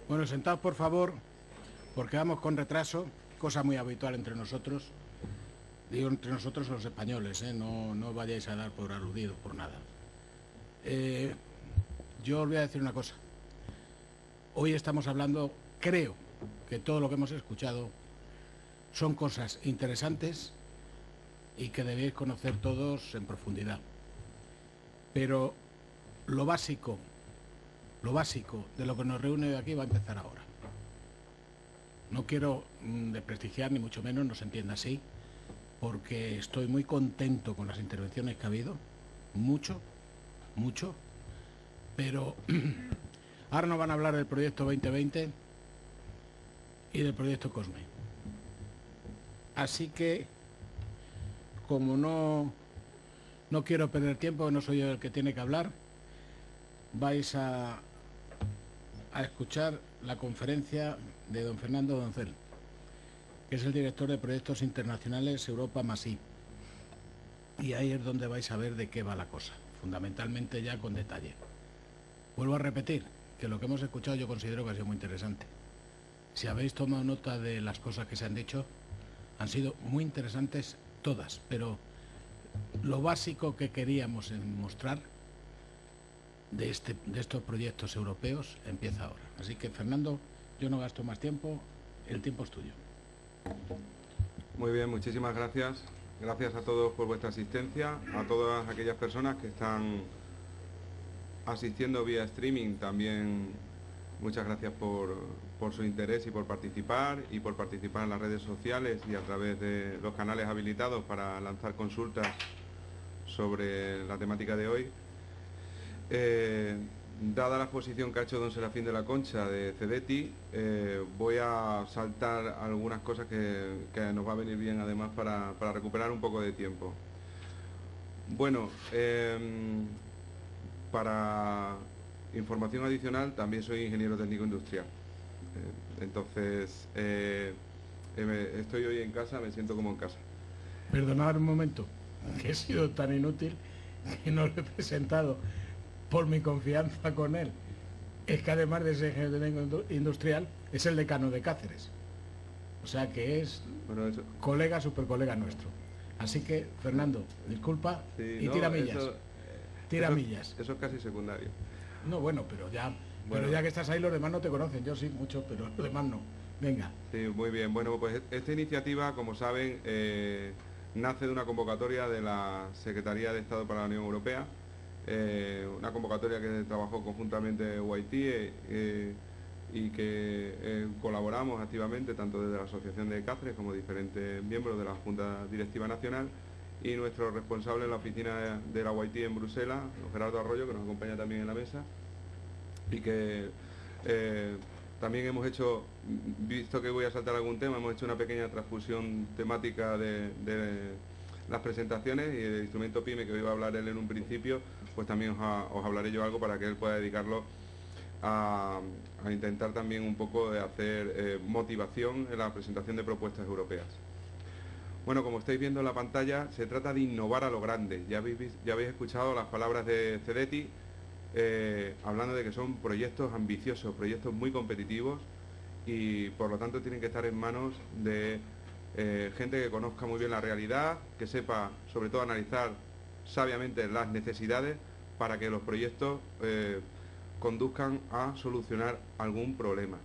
Bueno, sentaos por favor, porque vamos con retraso, cosa muy habitual entre nosotros. Digo entre nosotros los españoles, no vayáis a dar por aludidos por nada. Yo os voy a decir una cosa. Hoy estamos hablando, creo que todo lo que hemos escuchado son cosas interesantes y que debéis conocer todos en profundidad. Pero lo básico de lo que nos reúne hoy aquí va a empezar ahora. No quiero desprestigiar, ni mucho menos, no se entienda así, porque estoy muy contento con las intervenciones que ha habido, mucho, pero ahora nos van a hablar del proyecto 2020 y del proyecto COSME. Así que, como no quiero perder tiempo, no soy yo el que tiene que hablar, vais a escuchar la conferencia de don Fernando Doncel, que es el director de Proyectos Internacionales Europa+I. Y ahí es donde vais a ver de qué va la cosa, fundamentalmente ya con detalle. Vuelvo a repetir que lo que hemos escuchado yo considero que ha sido muy interesante. Si habéis tomado nota de las cosas que se han dicho, han sido muy interesantes todas, pero lo básico que queríamos mostrar de estos proyectos europeos empieza ahora. Así que, Fernando, yo no gasto más tiempo, el tiempo es tuyo. Muy bien, muchísimas gracias. Gracias a todos por vuestra asistencia, a todas aquellas personas que están asistiendo vía streaming. También muchas gracias por su interés y por participar en las redes sociales y a través de los canales habilitados para lanzar consultas sobre la temática de hoy. Dada la exposición que ha hecho don Serafín de la Concha de CEDETI, voy a saltar algunas cosas que nos va a venir bien además para recuperar un poco de tiempo. Bueno, para información adicional, también soy ingeniero técnico industrial. Entonces, estoy hoy en casa, me siento como en casa. Perdonad un momento, que he sido tan inútil que no lo he presentado por mi confianza con él. Es que además de ser ingeniero técnico industrial, es el decano de Cáceres. O sea que es colega, supercolega nuestro. Así que, Fernando, disculpa, sí, y tira millas. Tira millas. Eso es casi secundario. No, bueno, pero ya que estás ahí, los demás no te conocen. Yo sí, mucho, pero los demás no. Venga. Sí, muy bien. Bueno, pues esta iniciativa, como saben, nace de una convocatoria de la Secretaría de Estado para la Unión Europea. Una convocatoria que trabajó conjuntamente UIT y que colaboramos activamente tanto desde la Asociación de Cáceres como diferentes miembros de la Junta Directiva Nacional y nuestro responsable en la oficina de la UIT en Bruselas, don Gerardo Arroyo, que nos acompaña también en la mesa y que también hemos hecho, visto que voy a saltar algún tema, hemos hecho una pequeña transfusión temática de las presentaciones y el instrumento PYME que hoy va a hablar él en un principio, pues también os hablaré yo algo para que él pueda dedicarlo a intentar también un poco de hacer motivación en la presentación de propuestas europeas. Bueno, como estáis viendo en la pantalla, se trata de innovar a lo grande. Ya habéis escuchado las palabras de CEDETI hablando de que son proyectos ambiciosos, proyectos muy competitivos y por lo tanto tienen que estar en manos de gente que conozca muy bien la realidad, que sepa sobre todo analizar sabiamente las necesidades para que los proyectos conduzcan a solucionar algún problema.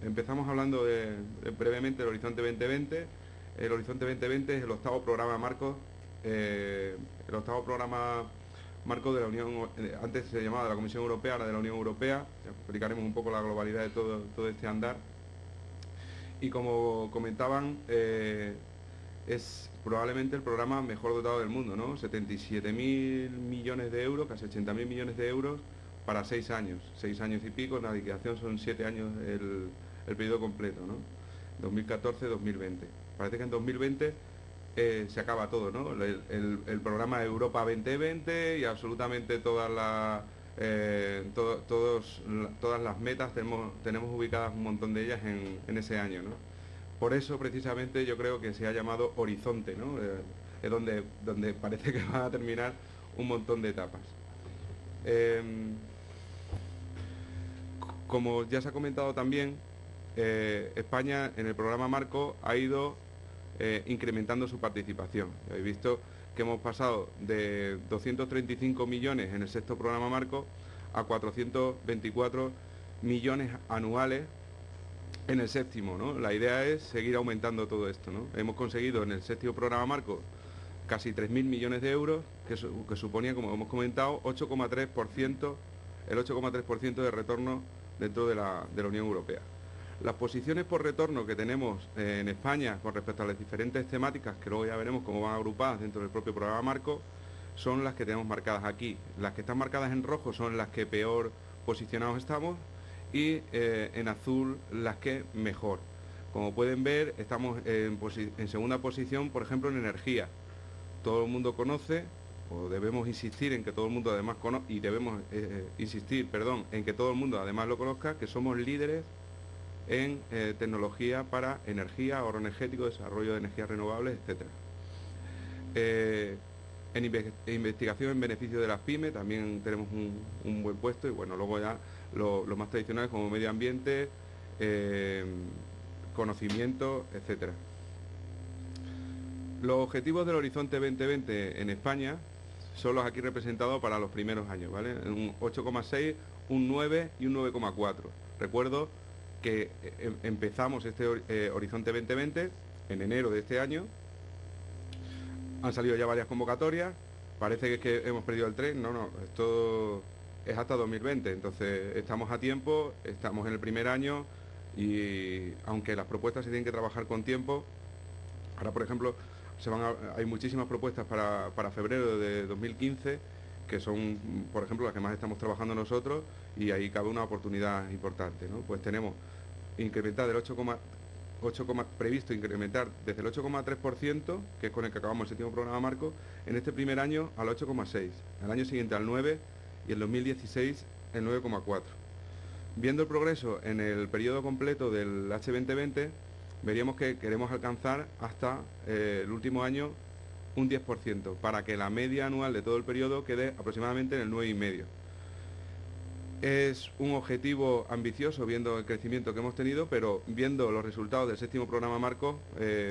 Empezamos hablando brevemente del Horizonte 2020. El Horizonte 2020 es el octavo programa marco, de la Unión, antes se llamaba de la Comisión Europea, ahora de la Unión Europea. Explicaremos un poco la globalidad de todo este andar. Y como comentaban, es probablemente el programa mejor dotado del mundo, ¿no? 77.000 millones de euros, casi 80.000 millones de euros para 6 años. 6 años y pico, en la liquidación son 7 años el periodo completo, ¿no? 2014-2020. Parece que en 2020 se acaba todo, ¿no? El programa Europa 2020 y absolutamente todas las metas tenemos ubicadas un montón de ellas en ese año, ¿no? Por eso precisamente yo creo que se ha llamado Horizonte, ¿no? Es donde parece que van a terminar un montón de etapas. Como ya se ha comentado también, España en el programa Marco ha ido incrementando su participación. Habéis visto que hemos pasado de 235 millones en el sexto programa Marco a 424 millones anuales en el séptimo, ¿no? La idea es seguir aumentando todo esto, ¿no? Hemos conseguido en el séptimo programa Marco casi 3.000 millones de euros, que suponía, como hemos comentado, 8,3%, el 8,3% de retorno dentro de la Unión Europea. Las posiciones por retorno que tenemos en España con respecto a las diferentes temáticas, que luego ya veremos cómo van agrupadas dentro del propio programa Marco, son las que tenemos marcadas aquí. Las que están marcadas en rojo son las que peor posicionados estamos y en azul las que mejor. Como pueden ver, estamos en segunda posición, por ejemplo, en energía. Todo el mundo conoce, o debemos insistir en que todo el mundo además conozca, y debemos insistir, perdón, en que todo el mundo además lo conozca, que somos líderes en tecnología para energía, ahorro energético, desarrollo de energías renovables, etcétera. En investigación en beneficio de las pymes también tenemos un buen puesto, y bueno, luego ya los más tradicionales como medio ambiente, conocimiento, etcétera. Los objetivos del Horizonte 2020 en España son los aquí representados para los primeros años, ¿vale? Un 8,6, un 9 y un 9,4. Recuerdo que empezamos este Horizonte 2020 en enero de este año. Han salido ya varias convocatorias. Parece que es que hemos perdido el tren. No, esto es hasta 2020. Entonces estamos a tiempo, estamos en el primer año y aunque las propuestas se tienen que trabajar con tiempo, ahora por ejemplo hay muchísimas propuestas para febrero de 2015 que son, por ejemplo, las que más estamos trabajando nosotros, y ahí cabe una oportunidad importante, ¿no? Pues tenemos incrementar del previsto incrementar desde el 8,3%, que es con el que acabamos el séptimo programa Marco, en este primer año al 8,6%, al año siguiente al 9% y en 2016 el 9,4%. Viendo el progreso en el periodo completo del H2020, veríamos que queremos alcanzar hasta el último año un 10%, para que la media anual de todo el periodo quede aproximadamente en el 9,5%. Es un objetivo ambicioso viendo el crecimiento que hemos tenido, pero viendo los resultados del séptimo programa Marco,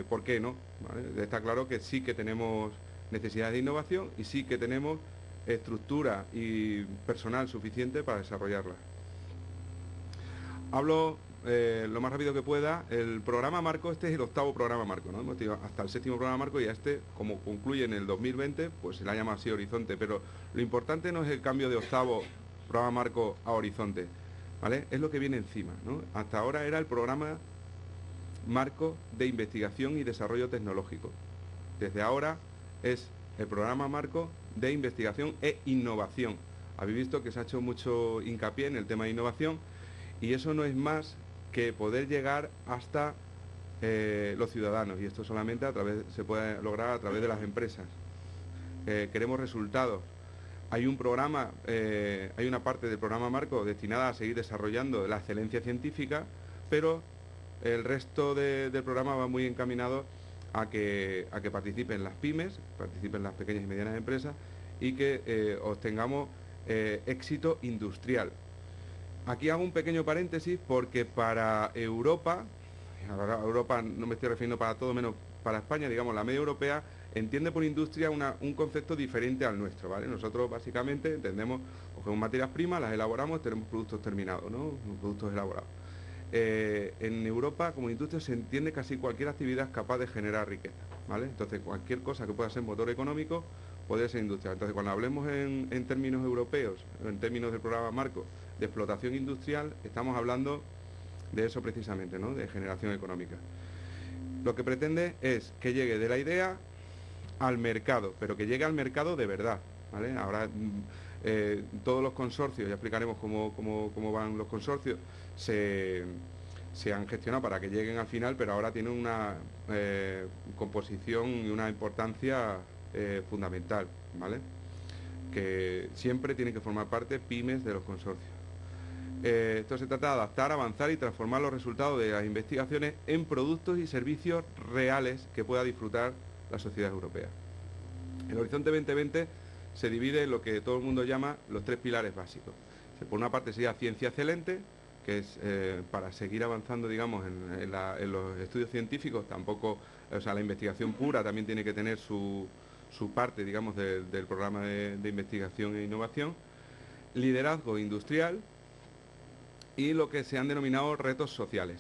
¿por qué no? ¿Vale? Está claro que sí que tenemos necesidades de innovación y sí que tenemos estructura y personal suficiente para desarrollarla. Hablo lo más rápido que pueda. El programa Marco, este es el octavo programa Marco, ¿no? Hemos tenido hasta el séptimo programa Marco, y a este, como concluye en el 2020, pues se le ha llamado así Horizonte, pero lo importante no es el cambio de octavo programa Marco a Horizonte, ¿vale? Es lo que viene encima, ¿no? Hasta ahora era el programa Marco de Investigación y Desarrollo Tecnológico. Desde ahora es el programa Marco de Investigación e Innovación. Habéis visto que se ha hecho mucho hincapié en el tema de innovación, y eso no es más que poder llegar hasta los ciudadanos, y esto solamente se puede lograr a través de las empresas. Queremos resultados. Hay un programa, hay una parte del programa Marco destinada a seguir desarrollando la excelencia científica, pero el resto del programa va muy encaminado a que participen las pymes, participen las pequeñas y medianas empresas, y que obtengamos éxito industrial. Aquí hago un pequeño paréntesis porque para Europa, ahora Europa no me estoy refiriendo para todo menos para España, digamos, la media europea entiende por industria un concepto diferente al nuestro, ¿vale? Nosotros básicamente entendemos, cogemos materias primas, las elaboramos, tenemos productos terminados, ¿no? Productos elaborados. En Europa, como industria, se entiende casi cualquier actividad capaz de generar riqueza, ¿vale? Entonces, cualquier cosa que pueda ser motor económico puede ser industrial. Entonces, cuando hablemos en términos europeos, en términos del programa Marco de explotación industrial, estamos hablando de eso precisamente, ¿no? De generación económica. Lo que pretende es que llegue de la idea al mercado, pero que llegue al mercado de verdad, ¿vale? Ahora todos los consorcios, ya explicaremos cómo van los consorcios, se han gestionado para que lleguen al final, pero ahora tienen una composición y una importancia fundamental, ¿vale? Que siempre tienen que formar parte pymes de los consorcios. Esto se trata de adaptar, avanzar y transformar los resultados de las investigaciones en productos y servicios reales que pueda disfrutar la sociedad europea. El Horizonte 2020 se divide en lo que todo el mundo llama los tres pilares básicos. Por una parte sería ciencia excelente, que es para seguir avanzando, digamos, en los estudios científicos. Tampoco, o sea, la investigación pura también tiene que tener su parte, digamos, del programa de investigación e innovación. Liderazgo industrial y lo que se han denominado retos sociales,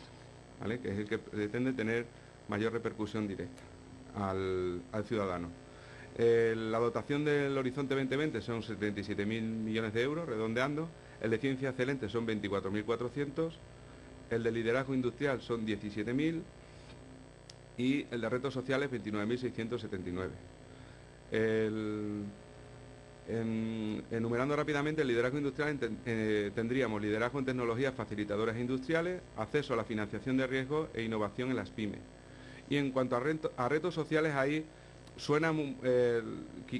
¿vale?, que es el que pretende tener mayor repercusión directa al ciudadano. La dotación del Horizonte 2020 son 77.000 millones de euros, redondeando. El de Ciencia Excelente son 24.400. El de Liderazgo Industrial son 17.000. Y el de Retos Sociales, 29.679. Enumerando rápidamente, el liderazgo industrial tendríamos liderazgo en tecnologías facilitadoras industriales, acceso a la financiación de riesgo e innovación en las pymes. Y en cuanto a retos sociales, ahí suena,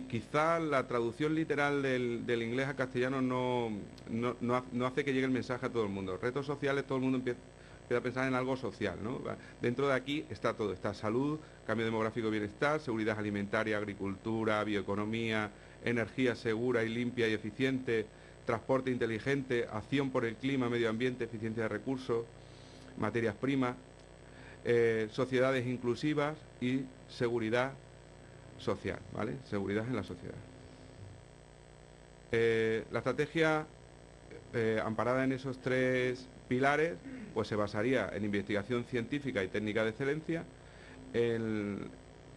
quizá la traducción literal del inglés a castellano no hace que llegue el mensaje a todo el mundo. Retos sociales, todo el mundo empieza a pensar en algo social, ¿no? Dentro de aquí está todo, está salud, cambio demográfico y bienestar, seguridad alimentaria, agricultura, bioeconomía, energía segura y limpia y eficiente, transporte inteligente, acción por el clima, medio ambiente, eficiencia de recursos, materias primas, sociedades inclusivas y seguridad social, ¿vale? Seguridad en la sociedad. La estrategia amparada en esos tres pilares, pues se basaría en investigación científica y técnica de excelencia, el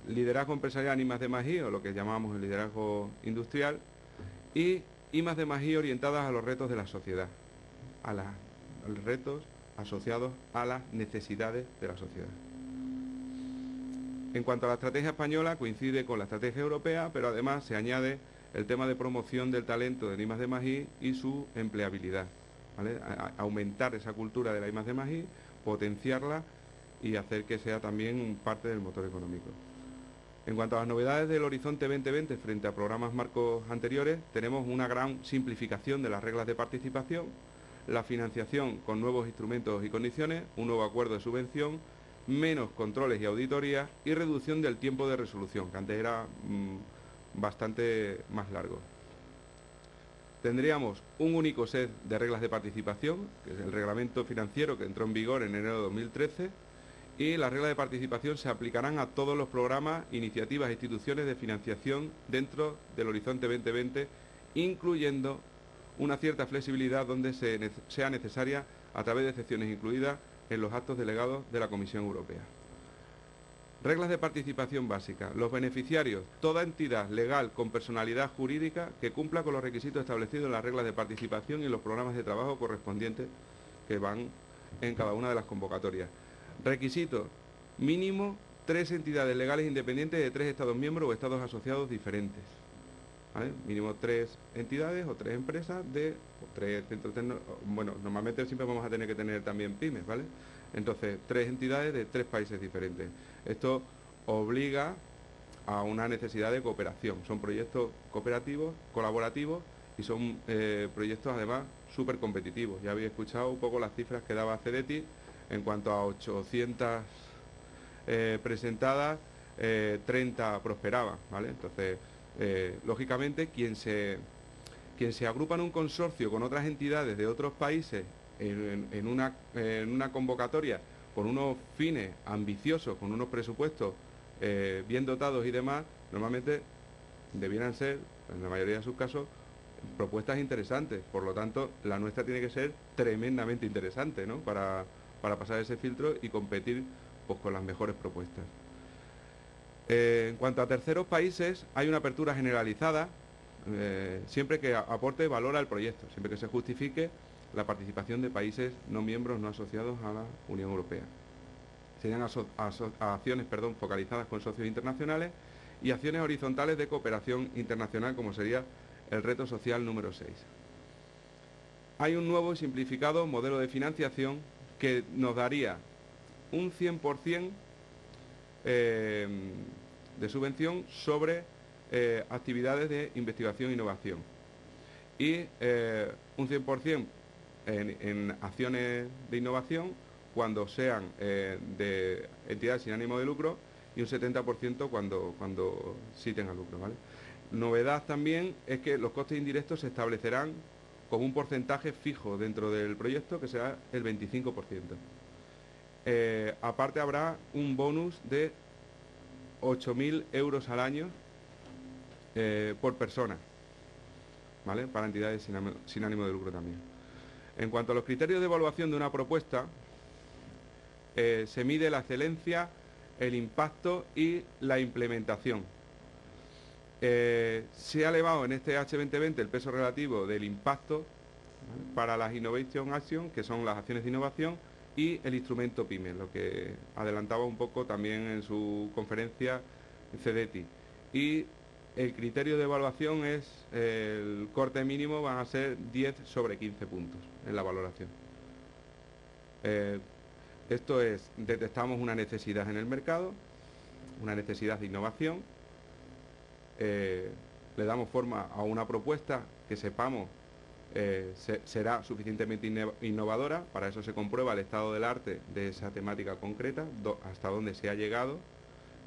liderazgo empresarial I+D+I, o lo que llamamos el liderazgo industrial, y I+D+I orientadas a los retos de la sociedad, a los retos asociados a las necesidades de la sociedad. En cuanto a la estrategia española, coincide con la estrategia europea, pero además se añade el tema de promoción del talento del I+D+I y su empleabilidad, ¿vale? Aumentar esa cultura de la I+D+I, potenciarla y hacer que sea también parte del motor económico. En cuanto a las novedades del Horizonte 2020 frente a programas marcos anteriores, tenemos una gran simplificación de las reglas de participación, la financiación con nuevos instrumentos y condiciones, un nuevo acuerdo de subvención, menos controles y auditorías y reducción del tiempo de resolución, que antes era bastante más largo. Tendríamos un único set de reglas de participación, que es el reglamento financiero que entró en vigor en enero de 2013, y las reglas de participación se aplicarán a todos los programas, iniciativas e instituciones de financiación dentro del Horizonte 2020, incluyendo una cierta flexibilidad donde sea necesaria a través de excepciones incluidas en los actos delegados de la Comisión Europea. Reglas de participación básicas. Los beneficiarios, toda entidad legal con personalidad jurídica que cumpla con los requisitos establecidos en las reglas de participación y en los programas de trabajo correspondientes que van en cada una de las convocatorias. Requisito mínimo 3 entidades legales independientes de 3 Estados miembros o Estados asociados diferentes. ¿Vale? Mínimo 3 entidades o 3 empresas o 3 centros tecnológicos. Bueno, normalmente siempre vamos a tener que tener también pymes, ¿vale? Entonces, 3 entidades de 3 países diferentes. Esto obliga a una necesidad de cooperación. Son proyectos cooperativos, colaborativos y son proyectos además súper competitivos. Ya habéis escuchado un poco las cifras que daba CEDETI en cuanto a 800 presentadas, 30 prosperaban, ¿vale? Entonces, lógicamente, quien se agrupa en un consorcio con otras entidades de otros países en una convocatoria con unos fines ambiciosos, con unos presupuestos bien dotados y demás, normalmente debieran ser, en la mayoría de sus casos, propuestas interesantes. Por lo tanto, la nuestra tiene que ser tremendamente interesante, ¿no?, para pasar ese filtro y competir, pues, con las mejores propuestas. En cuanto a terceros países, hay una apertura generalizada, siempre que aporte valor al proyecto, siempre que se justifique la participación de países no miembros, no asociados a la Unión Europea. Serían acciones focalizadas con socios internacionales y acciones horizontales de cooperación internacional, como sería el reto social número 6. Hay un nuevo y simplificado modelo de financiación que nos daría un 100% de subvención sobre actividades de investigación e innovación y un 100% en acciones de innovación cuando sean de entidades sin ánimo de lucro y un 70% cuando sí tengan lucro, ¿vale? Novedad también es que los costes indirectos se establecerán con un porcentaje fijo dentro del proyecto que será el 25%. Aparte habrá un bonus de 8.000 euros al año por persona, ¿vale? Para entidades sin ánimo de lucro también. En cuanto a los criterios de evaluación de una propuesta, se mide la excelencia, el impacto y la implementación. Se ha elevado en este H2020 el peso relativo del impacto, ¿vale?, para las Innovation Action, que son las acciones de innovación, y el instrumento PYME, lo que adelantaba un poco también en su conferencia CDTI. Y el criterio de evaluación es el corte mínimo, van a ser 10 sobre 15 puntos en la valoración. Esto es, detectamos una necesidad en el mercado, una necesidad de innovación, le damos forma a una propuesta que sepamos será suficientemente innovadora. Para eso se comprueba el estado del arte de esa temática concreta, hasta dónde se ha llegado,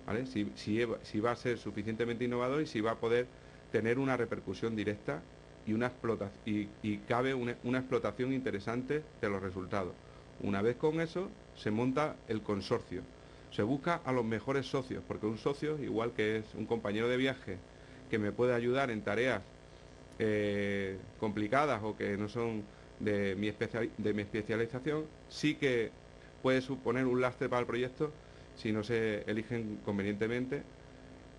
¿vale? Si va a ser suficientemente innovador y si va a poder tener una repercusión directa y cabe una explotación interesante de los resultados. Una vez con eso, se monta el consorcio. Se busca a los mejores socios, porque un socio, igual que es un compañero de viaje que me puede ayudar en tareas complicadas o que no son de mi especialización, sí que puede suponer un lastre para el proyecto si no se eligen convenientemente.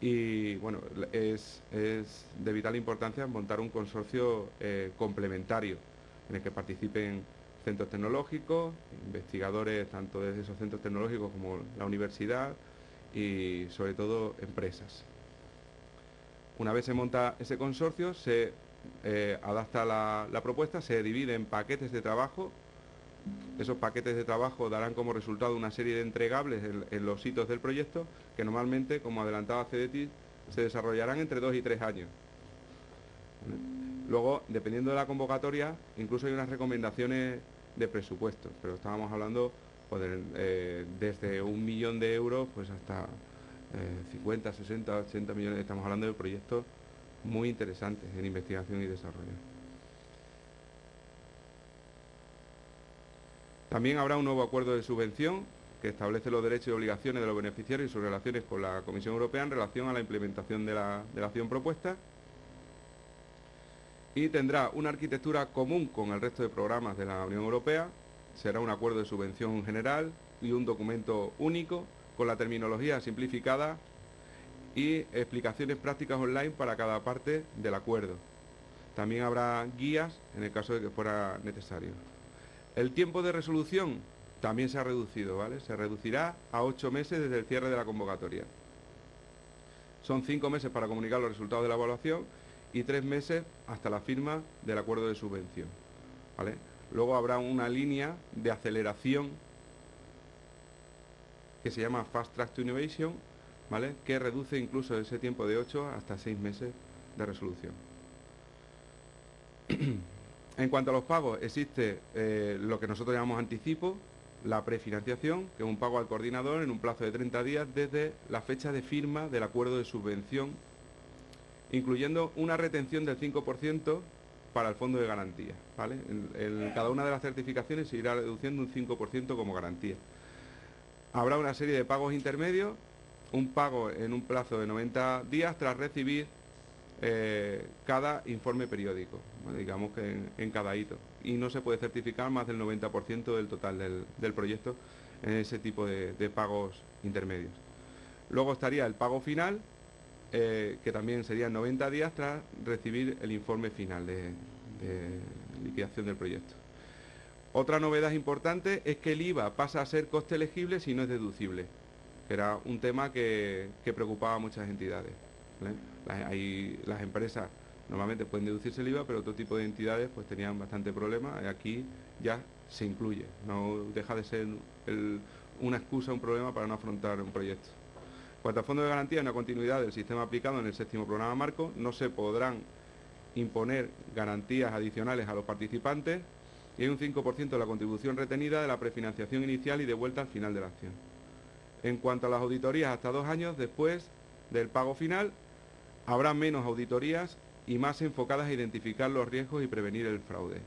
Y bueno, es de vital importancia montar un consorcio complementario en el que participen centros tecnológicos, investigadores tanto desde esos centros tecnológicos como la universidad y sobre todo empresas. Una vez se monta ese consorcio, se adapta la propuesta, se divide en paquetes de trabajo. Esos paquetes de trabajo darán como resultado una serie de entregables en los hitos del proyecto que normalmente, como adelantaba CDTI, se desarrollarán entre 2 y 3 años. Luego, dependiendo de la convocatoria, incluso hay unas recomendaciones de presupuesto, pero estábamos hablando pues, desde 1 millón de euros pues hasta 50, 60, 80 millones. Estamos hablando de proyectos muy interesantes en investigación y desarrollo. También habrá un nuevo acuerdo de subvención que establece los derechos y obligaciones de los beneficiarios y sus relaciones con la Comisión Europea en relación a la implementación de la acción propuesta. Y tendrá una arquitectura común con el resto de programas de la Unión Europea. Será un acuerdo de subvención general y un documento único con la terminología simplificada y explicaciones prácticas online para cada parte del acuerdo. También habrá guías en el caso de que fuera necesario. El tiempo de resolución también se ha reducido, ¿vale? Se reducirá a 8 meses desde el cierre de la convocatoria. Son 5 meses para comunicar los resultados de la evaluación y 3 meses hasta la firma del acuerdo de subvención, ¿vale? Luego habrá una línea de aceleración que se llama Fast Track to Innovation, ¿vale?, que reduce incluso ese tiempo de 8 hasta 6 meses de resolución. En cuanto a los pagos, existe lo que nosotros llamamos anticipo, la prefinanciación, que es un pago al coordinador en un plazo de 30 días desde la fecha de firma del acuerdo de subvención, incluyendo una retención del 5% para el fondo de garantía, ¿vale? En cada una de las certificaciones se irá reduciendo un 5% como garantía. Habrá una serie de pagos intermedios, un pago en un plazo de 90 días tras recibir cada informe periódico, ¿vale?, digamos que en cada hito. Y no se puede certificar más del 90% del total del proyecto en ese tipo de pagos intermedios. Luego estaría el pago final, que también serían 90 días tras recibir el informe final de liquidación del proyecto. Otra novedad importante es que el IVA pasa a ser coste elegible si no es deducible, que era un tema que preocupaba a muchas entidades, ¿vale? Las empresas normalmente pueden deducirse el IVA, pero otro tipo de entidades pues tenían bastante problema. Aquí ya se incluye, no deja de ser una excusa, un problema para no afrontar un proyecto. En cuanto al fondo de garantía, una continuidad del sistema aplicado en el 7º programa marco. No se podrán imponer garantías adicionales a los participantes y hay un 5% de la contribución retenida de la prefinanciación inicial y devuelta al final de la acción. En cuanto a las auditorías, hasta 2 años después del pago final, habrá menos auditorías y más enfocadas a identificar los riesgos y prevenir el fraude.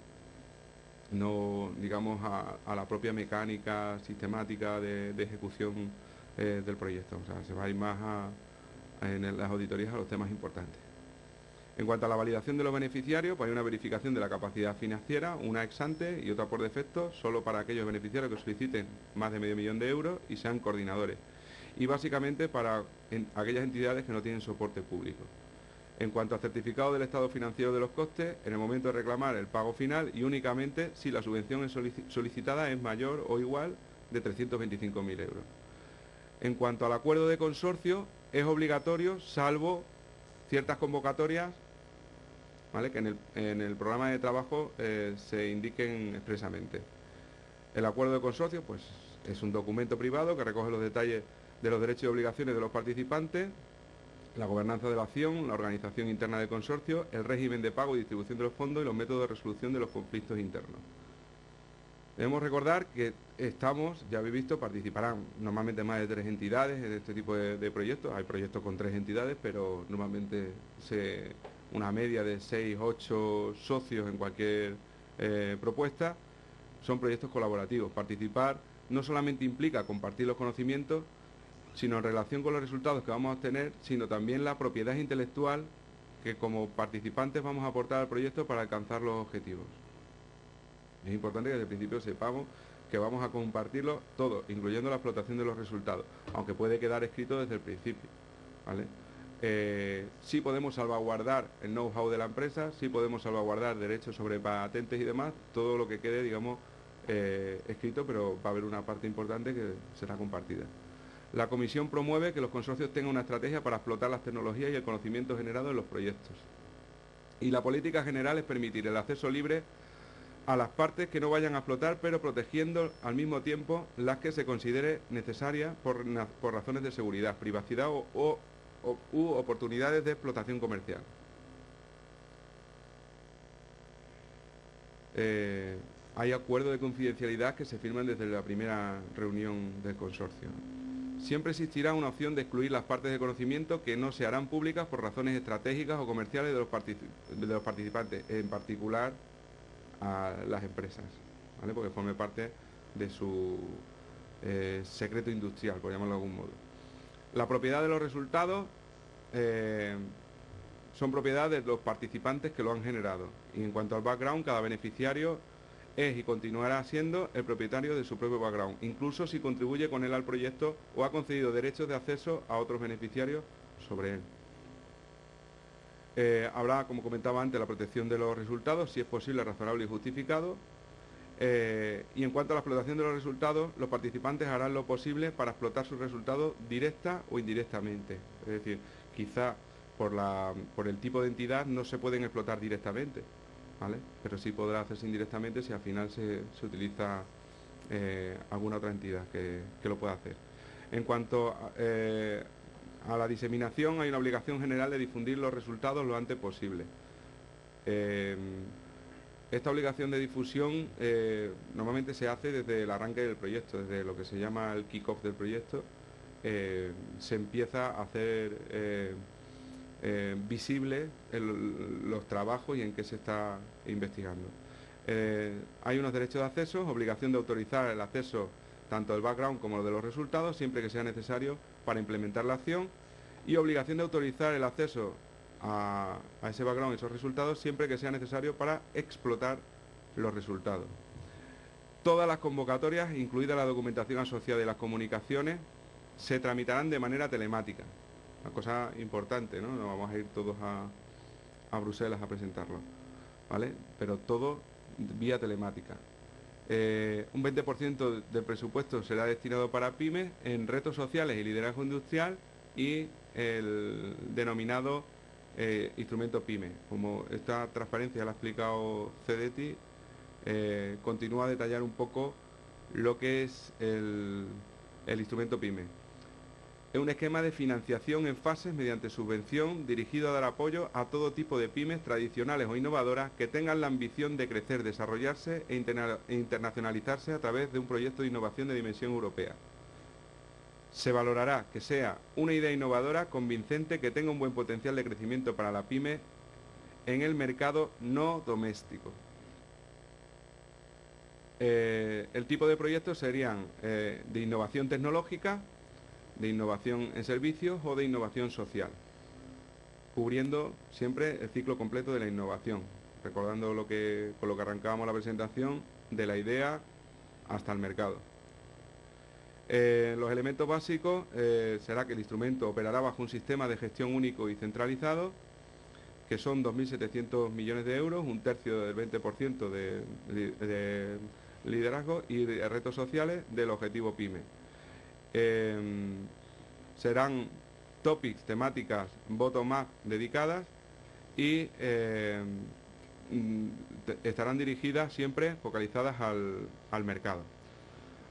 No, digamos, a la propia mecánica sistemática de ejecución del proyecto. O sea, se va a ir más en las auditorías a los temas importantes. En cuanto a la validación de los beneficiarios, pues hay una verificación de la capacidad financiera, una ex ante y otra por defecto, solo para aquellos beneficiarios que soliciten más de medio millón de euros y sean coordinadores. Y básicamente para aquellas entidades que no tienen soporte público. En cuanto al certificado del estado financiero de los costes, en el momento de reclamar el pago final y únicamente si la subvención solicitada es mayor o igual de 325.000 euros. En cuanto al acuerdo de consorcio, es obligatorio, salvo ciertas convocatorias, ¿vale?, que en el programa de trabajo se indiquen expresamente. El acuerdo de consorcio, pues, es un documento privado que recoge los detalles de los derechos y obligaciones de los participantes, la gobernanza de la acción, la organización interna del consorcio, el régimen de pago y distribución de los fondos y los métodos de resolución de los conflictos internos. Debemos recordar que ya habéis visto, participarán normalmente más de 3 entidades en este tipo de proyectos. Hay proyectos con 3 entidades, pero normalmente una media de 6, 8 socios en cualquier propuesta. Son proyectos colaborativos. Participar no solamente implica compartir los conocimientos, sino en relación con los resultados que vamos a obtener, sino también la propiedad intelectual que como participantes vamos a aportar al proyecto para alcanzar los objetivos. Es importante que desde el principio sepamos que vamos a compartirlo todo, incluyendo la explotación de los resultados, aunque puede quedar escrito desde el principio, ¿vale? Sí podemos salvaguardar el know-how de la empresa, sí podemos salvaguardar derechos sobre patentes y demás, todo lo que quede, digamos, escrito, pero va a haber una parte importante que será compartida. La comisión promueve que los consorcios tengan una estrategia para explotar las tecnologías y el conocimiento generado en los proyectos. Y la política general es permitir el acceso libre a las partes que no vayan a explotar, pero protegiendo al mismo tiempo las que se considere necesarias por razones de seguridad, privacidad u oportunidades de explotación comercial. Hay acuerdos de confidencialidad que se firman desde la primera reunión del consorcio. Siempre existirá una opción de excluir las partes de conocimiento que no se harán públicas por razones estratégicas o comerciales de los participantes, en particular a las empresas, ¿vale?, porque forme parte de su secreto industrial, por llamarlo de algún modo. La propiedad de los resultados son propiedad de los participantes que lo han generado. Y en cuanto al background, cada beneficiario es y continuará siendo el propietario de su propio background, incluso si contribuye con él al proyecto o ha concedido derechos de acceso a otros beneficiarios sobre él. Habrá, como comentaba antes, la protección de los resultados, si es posible, razonable y justificado. Y en cuanto a la explotación de los resultados, los participantes harán lo posible para explotar sus resultados directa o indirectamente. Es decir, quizá por el tipo de entidad no se pueden explotar directamente, ¿vale?, pero sí podrá hacerse indirectamente si al final se utiliza alguna otra entidad que lo pueda hacer. En cuanto a la diseminación, hay una obligación general de difundir los resultados lo antes posible. Esta obligación de difusión normalmente se hace desde el arranque del proyecto, desde lo que se llama el kick-off del proyecto. Se empieza a hacer visible los trabajos y en qué se está investigando. Hay unos derechos de acceso, obligación de autorizar el acceso tanto del background como de los resultados, siempre que sea necesario para implementar la acción, y obligación de autorizar el acceso a ese background y esos resultados siempre que sea necesario para explotar los resultados. Todas las convocatorias, incluida la documentación asociada y las comunicaciones, se tramitarán de manera telemática. Una cosa importante, ¿no? No vamos a ir todos a Bruselas a presentarlo, ¿vale? Pero todo vía telemática. Un 20% del presupuesto será destinado para pymes en retos sociales y liderazgo industrial y el denominado instrumento PYME. Como esta transparencia la ha explicado CEDETI, continúa a detallar un poco lo que es el instrumento PYME. Es un esquema de financiación en fases mediante subvención dirigido a dar apoyo a todo tipo de pymes tradicionales o innovadoras que tengan la ambición de crecer, desarrollarse e internacionalizarse a través de un proyecto de innovación de dimensión europea. Se valorará que sea una idea innovadora, convincente, que tenga un buen potencial de crecimiento para la pyme en el mercado no doméstico. El tipo de proyectos serían de innovación tecnológica, de innovación en servicios o de innovación social, cubriendo siempre el ciclo completo de la innovación, recordando con lo que arrancábamos la presentación, de la idea hasta el mercado. Los elementos básicos será que el instrumento operará bajo un sistema de gestión único y centralizado, que son 2.700 millones de euros, un tercio del 20% de liderazgo y de retos sociales del objetivo PYME. Serán topics, temáticas bottom-up dedicadas y estarán dirigidas siempre focalizadas al mercado.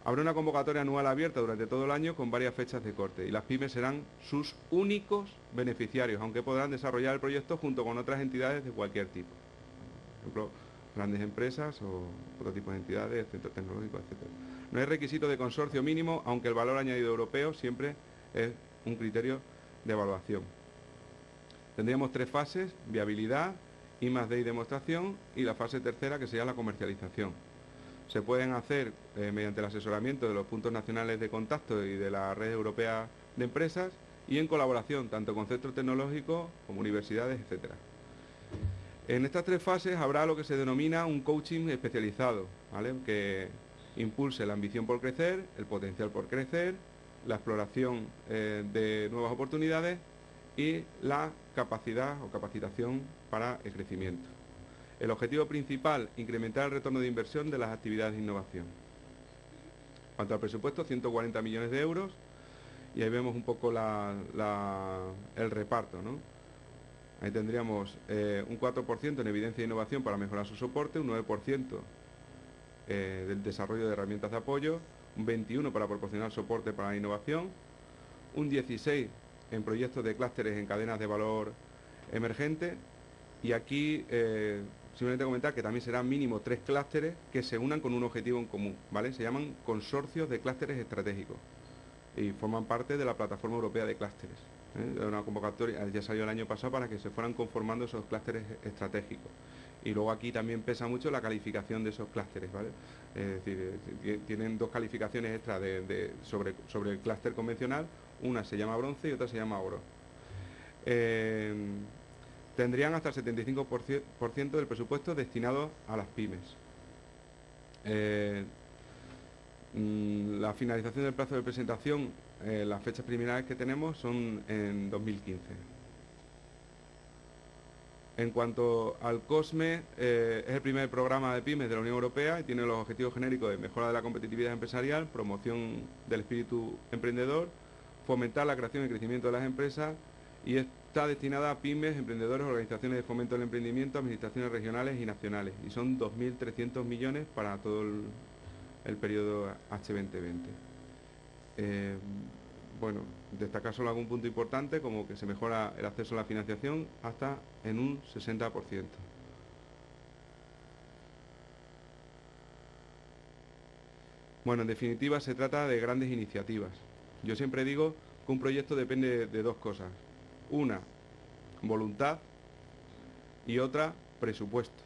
Habrá una convocatoria anual abierta durante todo el año con varias fechas de corte y las pymes serán sus únicos beneficiarios, aunque podrán desarrollar el proyecto junto con otras entidades de cualquier tipo. Por ejemplo, grandes empresas o otro tipo de entidades, centros tecnológicos, etc. No hay requisito de consorcio mínimo, aunque el valor añadido europeo siempre es un criterio de evaluación. Tendríamos 3 fases: viabilidad, I+D y demostración, y la fase tercera, que sería la comercialización. Se pueden hacer mediante el asesoramiento de los puntos nacionales de contacto y de la red europea de empresas y en colaboración tanto con centros tecnológicos como universidades, etc. En estas 3 fases habrá lo que se denomina un coaching especializado, ¿vale?, que impulse la ambición por crecer, el potencial por crecer, la exploración de nuevas oportunidades y la capacidad o capacitación para el crecimiento. El objetivo principal, incrementar el retorno de inversión de las actividades de innovación. En cuanto al presupuesto, 140 millones de euros, y ahí vemos un poco el reparto, ¿no? Ahí tendríamos un 4% en evidencia e innovación para mejorar su soporte, un 9% del desarrollo de herramientas de apoyo, un 21% para proporcionar soporte para la innovación, un 16% en proyectos de clústeres en cadenas de valor emergente, y aquí simplemente comentar que también serán mínimo 3 clústeres que se unan con un objetivo en común, ¿vale? Se llaman consorcios de clústeres estratégicos y forman parte de la plataforma europea de clústeres. Una convocatoria ya salió el año pasado para que se fueran conformando esos clústeres estratégicos. Y luego aquí también pesa mucho la calificación de esos clústeres, ¿vale? Es decir, tienen 2 calificaciones extra sobre el clúster convencional, una se llama bronce y otra se llama oro. Tendrían hasta el 75% del presupuesto destinado a las pymes. La finalización del plazo de presentación, las fechas preliminares que tenemos son en 2015. En cuanto al COSME, es el primer programa de pymes de la Unión Europea y tiene los objetivos genéricos de mejora de la competitividad empresarial, promoción del espíritu emprendedor, fomentar la creación y crecimiento de las empresas, y está destinada a pymes, emprendedores, organizaciones de fomento del emprendimiento, administraciones regionales y nacionales. Y son 2.300 millones para todo el periodo H2020. Bueno, destacar solo algún punto importante, como que se mejora el acceso a la financiación hasta en un 60%. Bueno, en definitiva se trata de grandes iniciativas. Yo siempre digo que un proyecto depende de 2 cosas. Una, voluntad, y otra, presupuesto.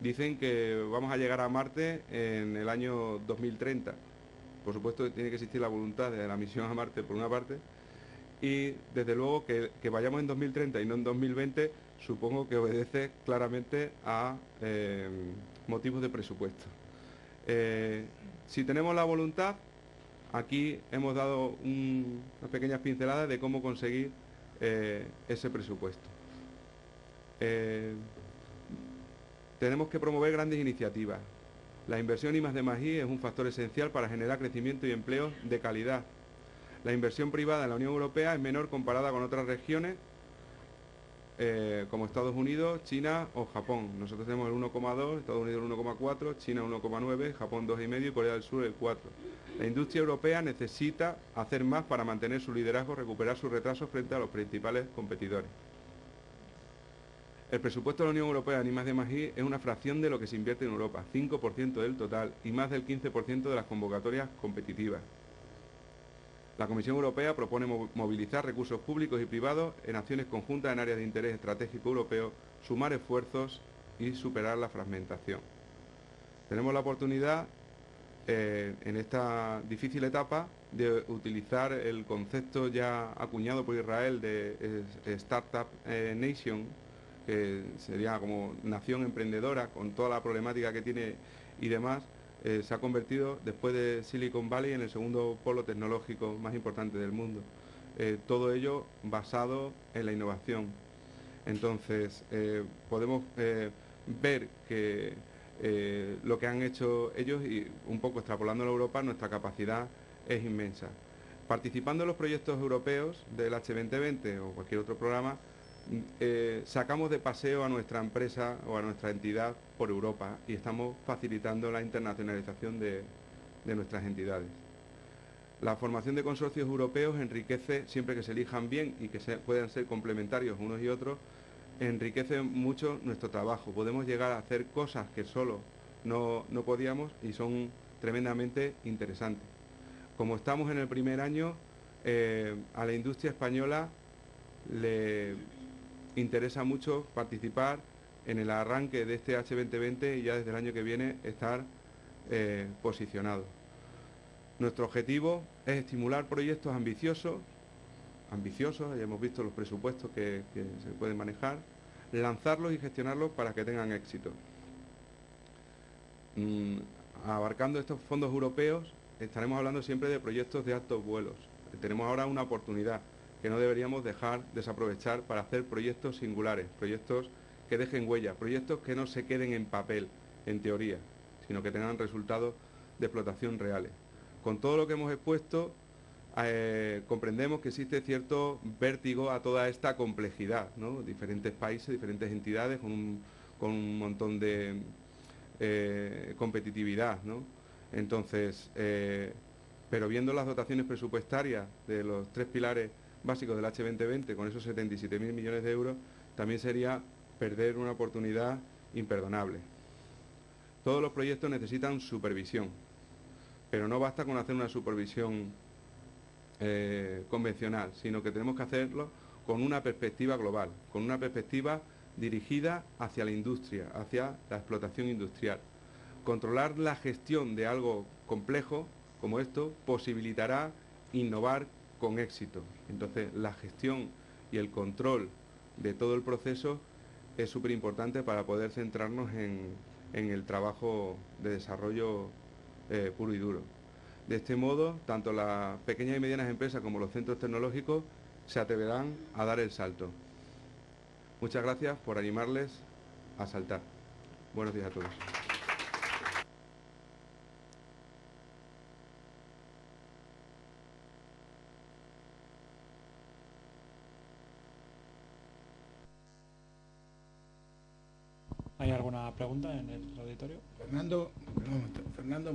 Dicen que vamos a llegar a Marte en el año 2030. Por supuesto, tiene que existir la voluntad de la misión a Marte, por una parte, y desde luego que vayamos en 2030 y no en 2020, supongo que obedece claramente a motivos de presupuesto. Si tenemos la voluntad, aquí hemos dado unas pequeñas pinceladas de cómo conseguir ese presupuesto. Tenemos que promover grandes iniciativas. La inversión I+D+I es un factor esencial para generar crecimiento y empleo de calidad. La inversión privada en la Unión Europea es menor comparada con otras regiones como Estados Unidos, China o Japón. Nosotros tenemos el 1,2, Estados Unidos el 1,4, China 1,9, Japón 2,5 y Corea del Sur el 4. La industria europea necesita hacer más para mantener su liderazgo, recuperar sus retrasos frente a los principales competidores. El presupuesto de la Unión Europea en I+D+I es una fracción de lo que se invierte en Europa, 5% del total y más del 15% de las convocatorias competitivas. La Comisión Europea propone movilizar recursos públicos y privados en acciones conjuntas en áreas de interés estratégico europeo, sumar esfuerzos y superar la fragmentación. Tenemos la oportunidad, en esta difícil etapa, de utilizar el concepto ya acuñado por Israel de Startup Nation, que sería como nación emprendedora, con toda la problemática que tiene y demás. Se ha convertido, después de Silicon Valley, en el segundo polo tecnológico más importante del mundo. Todo ello basado en la innovación. Entonces, podemos ver que lo que han hecho ellos, y un poco extrapolándolo a Europa, nuestra capacidad es inmensa. Participando en los proyectos europeos del H2020 o cualquier otro programa, sacamos de paseo a nuestra empresa o a nuestra entidad por Europa y estamos facilitando la internacionalización de nuestras entidades. La formación de consorcios europeos enriquece, siempre que se elijan bien y que puedan ser complementarios unos y otros, enriquece mucho nuestro trabajo. Podemos llegar a hacer cosas que solo no podíamos y son tremendamente interesantes. Como estamos en el primer año, a la industria española le interesa mucho participar en el arranque de este H2020 y ya desde el año que viene estar posicionado. Nuestro objetivo es estimular proyectos ambiciosos, ya hemos visto los presupuestos que se pueden manejar, lanzarlos y gestionarlos para que tengan éxito. Abarcando estos fondos europeos, estaremos hablando siempre de proyectos de altos vuelos. Tenemos ahora una oportunidad que no deberíamos dejar desaprovechar para hacer proyectos singulares, proyectos que dejen huella, proyectos que no se queden en papel, en teoría, sino que tengan resultados de explotación reales. Con todo lo que hemos expuesto, comprendemos que existe cierto vértigo a toda esta complejidad, ¿no? Diferentes países, diferentes entidades con un montón de competitividad, ¿no? Entonces, pero viendo las dotaciones presupuestarias de los 3 pilares básicos del H2020, con esos 77.000 millones de euros, también sería perder una oportunidad imperdonable. Todos los proyectos necesitan supervisión, pero no basta con hacer una supervisión convencional, sino que tenemos que hacerlo con una perspectiva global, con una perspectiva dirigida hacia la industria, hacia la explotación industrial. Controlar la gestión de algo complejo como esto posibilitará innovar con éxito. Entonces, la gestión y el control de todo el proceso es súper importante para poder centrarnos en el trabajo de desarrollo puro y duro. De este modo, tanto las pequeñas y medianas empresas como los centros tecnológicos se atreverán a dar el salto. Muchas gracias por animarles a saltar. Buenos días a todos. ¿Hay alguna pregunta en el auditorio? Fernando, un momento. Fernando.